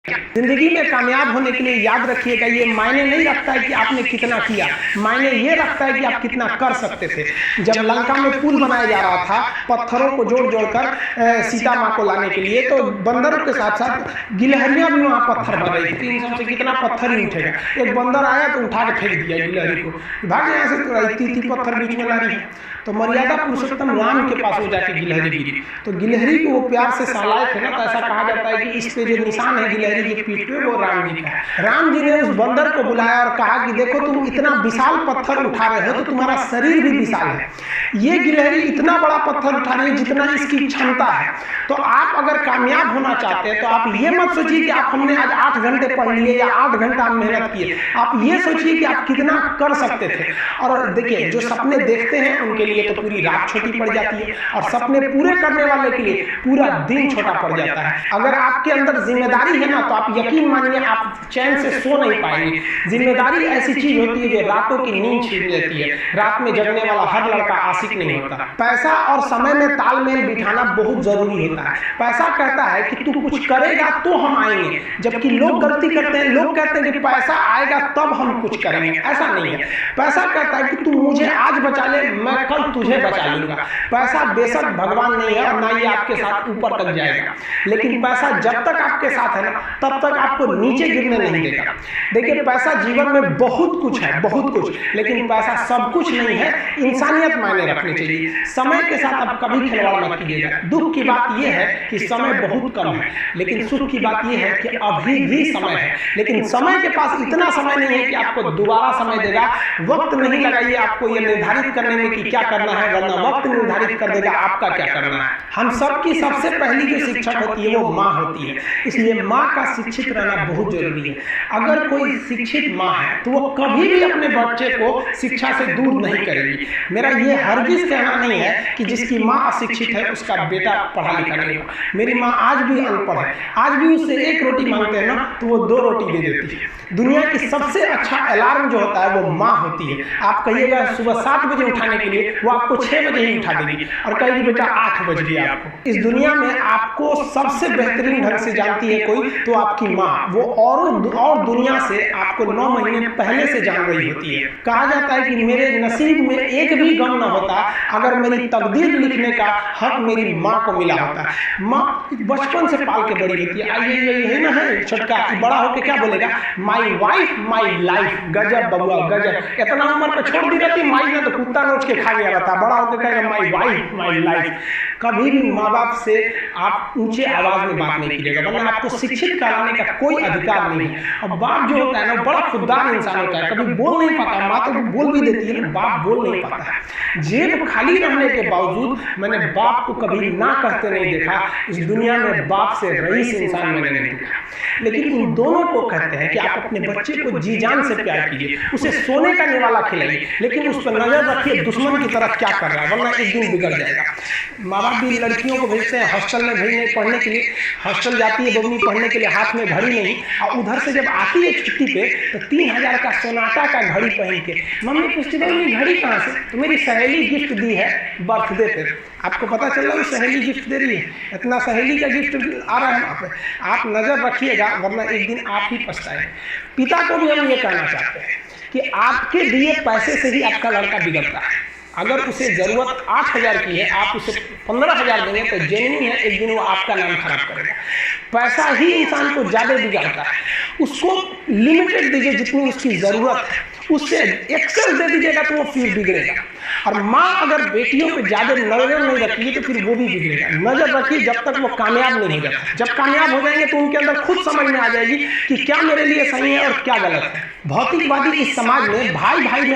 जिंदगी में कामयाब होने के लिए याद रखिएगा, ये मायने नहीं रखता है कि आपने कितना किया, मायने ये रखता है कि आप कितना कर सकते थे। जब लंका में पुल बनाया जा रहा था पत्थरों को जोड़ जोड़कर सीता माँ को लाने के लिए, तो बंदरों के साथ साथ गिलहरियां भी वहाँ पत्थर भर रही थी। इन सबसे कितना पत्थर ही उठेगा। एक बंदर आया तो उठा के फेंक दिया गिलहरी को, भाग यहाँ से, तो इतनी पत्थर बीच में ला रही है। तो मर्यादा पुरुषोत्तम राम के पास हो जाके गिलहरी गिरी, तो गिलहरी को वो प्यार से सहलाए थे ना, तो ऐसा कहा जाता है कि इस पे जो निशान है गिलहरी की पीठ पे, वो राम जी का है। राम जी ने उस बंदर को बुलाया और कहा कि देखो तुम इतना विशाल पत्थर उठा रहे हो तो तुम्हारा शरीर भी विशाल है, ये गिलहरी इतना बड़ा पत्थर उठा रही है जितना इसकी क्षमता है। तो आप अगर कामयाब होना चाहते हैं तो आप ये मत सोचिए कि आप हमने आज 8 घंटे पढ़ लिए या 8 घंटा मेहनत किए, आप ये सोचिए कि आप कितना कर सकते थे। और देखिए, जो सपने देखते हैं उनके लिए तो पूरी रात छोटी पड़ जाती है, और सपने पूरे करने वाले के लिए पूरा दिन छोटा पड़ जाता है। अगर आपके अंदर जिम्मेदारी है ना, तो आप यकीन मानिए आप चैन से सो नहीं पाएंगे। जिम्मेदारी ऐसी चीज होती है जो रातों की नींद छीन लेती है। रात में जगने वाला हर लड़का आशिक नहीं होता। पैसा और समय में तालमेल बिठाना बहुत जरूरी होता है। पैसा कहता है कि तू कुछ करेगा तो हम आएंगे, जबकि लोग गलती करते हैं। लोग कहते हैं कि पैसा आएगा तब हम कुछ करेंगे, ऐसा नहीं है। पैसा कहता है कि तू मुझे आज बचा ले, मैं कल तुझे बचा लूंगा। पैसा बेशक भगवान नहीं है और ना ही आपके साथ ऊपर तक जाएगा, लेकिन पैसा जब तक आपके साथ है ना, तब तक आपको नीचे गिरने नहीं देगा। देखिए, पैसा जीवन में बहुत कुछ है, बहुत कुछ, लेकिन पैसा सब कुछ नहीं है। इंसानियत मायने रखनी चाहिए। समय के साथ आप कभी खिलवाड़ मत कीजिएगा। दुख की बात यह है कि समय बहुत कम है, लेकिन सुख की बात यह है कि अभी भी समय है। लेकिन समय के पास इतना समय नहीं है कि आपको दोबारा समय देगा। वक्त नहीं लगाइए आपको ये निर्धारित करने में कि क्या करना है, वरना वक्त निर्धारित कर देगा आपका क्या करना है। हम सबकी सबसे पहली जो शिक्षक होती है वो माँ होती है, इसलिए माँ का शिक्षित रहना बहुत जरूरी है। अगर कोई शिक्षित माँ है तो वो कभी भी अपने बच्चे को शिक्षा से दूर नहीं करेगी। मेरा ये हरगिज कहना नहीं है कि जिसकी माँ अशिक्षित है उसका बेटा पढ़ा लिखा नहीं होगा। मेरी माँ आज भी अनपढ़ है, आज भी उससे 1 रोटी मांगते हैं ना तो वो 2 रोटी दे देती है। दुनिया की सबसे अच्छा अलार्म जो होता है वो माँ होती है। आप कहिएगा सुबह 7 बजे उठाने के लिए, वो आपको 6 बजे ही उठा देगी और कहेगी बेटा 8 बज गया। आपको इस दुनिया में आपको सबसे बेहतरीन ढंग से जानती है कोई तो आपकी माँ। वो और दुनिया से आपको 9 महीने पहले से जान रही होती है। कहा जाता है कि मेरे नसीब में एक भी गम न होता अगर मेरी तकदीर लिखने का हक मेरी माँ को मिला होता। माँ बचपन से पाल के बड़ी होती है। आइए यही ना है छोटका, बड़ा होकर क्या बोलेगा, माई वाइफ माई लाइफ। गजब बबुआ गजब। इतना उम्र पर छोड़ दी रहती माई ने तो कुत्ता नोच के खा गया रहता, बड़ा होकर कहेगा माई वाइफ माई लाइफ। कभी भी माँ बाप से आप ऊंचे आवाज में बात नहीं कीजिएगा, वरना आपको शिक्षित कराने का कोई अधिकार नहीं है। और बाप जो होता है ना बड़ा खुददार इंसान होता है, कभी बोल नहीं पाता। माँ तो बोल भी देती है, बाप बोल नहीं पाता है। जेब खाली रहने के बावजूद मैंने बाप को कभी ना कहते नहीं देखा। इस दुनिया में बाप से रईस इंसान मैंने नहीं देखा। लेकिन इन दोनों को कहते हैं कि आप अपने बच्चे को जी जान से प्यार कीजिए, उसे सोने का निवाला खिलाइए, लेकिन उस पर नजर रखिए दुश्मन की तरफ क्या कर रहा है, वरना एक दिन बिगड़ जाएगा। माँ बाप भी लड़कियों को भेजते हैं हॉस्टल में भेजने पढ़ने के लिए। हॉस्टल जाती है बबनी पढ़ने के लिए, हाथ में घड़ी नहीं, और उधर से जब आती है छुट्टी पे तो 3000 का सोनाटा का घड़ी पहन के। मम्मी पूछती है घड़ी कहाँ से, तो मेरी सहेली गिफ्ट दी है बर्थडे पे। आपको पता चल रहा है सहेली गिफ्ट दे रही है, इतना सहेली का गिफ्ट आ रहा है वहाँ पे। आप नजर रखिएगा वरना एक दिन आप ही पछताएंगे। पिता को भी हम ये कहना चाहते हैं कि आपके दिए पैसे से ही आपका लड़का बिगड़ता है। अगर उसे जरूरत 8000 की है, आप उसे 15000 देंगे तो जेन्युइन है, एक दिन वो आपका नाम खराब करेगा। पैसा ही इंसान को ज्यादा बिगाड़ता है। उसको लिमिटेड दीजिए जितनी उसकी जरूरत है, उससे एक्सेस दे दीजिएगा तो वो फिर बिगड़ेगा। और माँ अगर बेटियों पे ज्यादा नजर नहीं रखेगी तो फिर वो भी बिगड़ेगा। नजर रखिए जब तक वो कामयाब नहीं हो जाता। जब कामयाब हो जाएंगे तो उनके अंदर खुद समझ में आ जाएगी कि क्या मेरे लिए सही है और क्या गलत है। भौतिकवादी इस समाज में भाई भाई में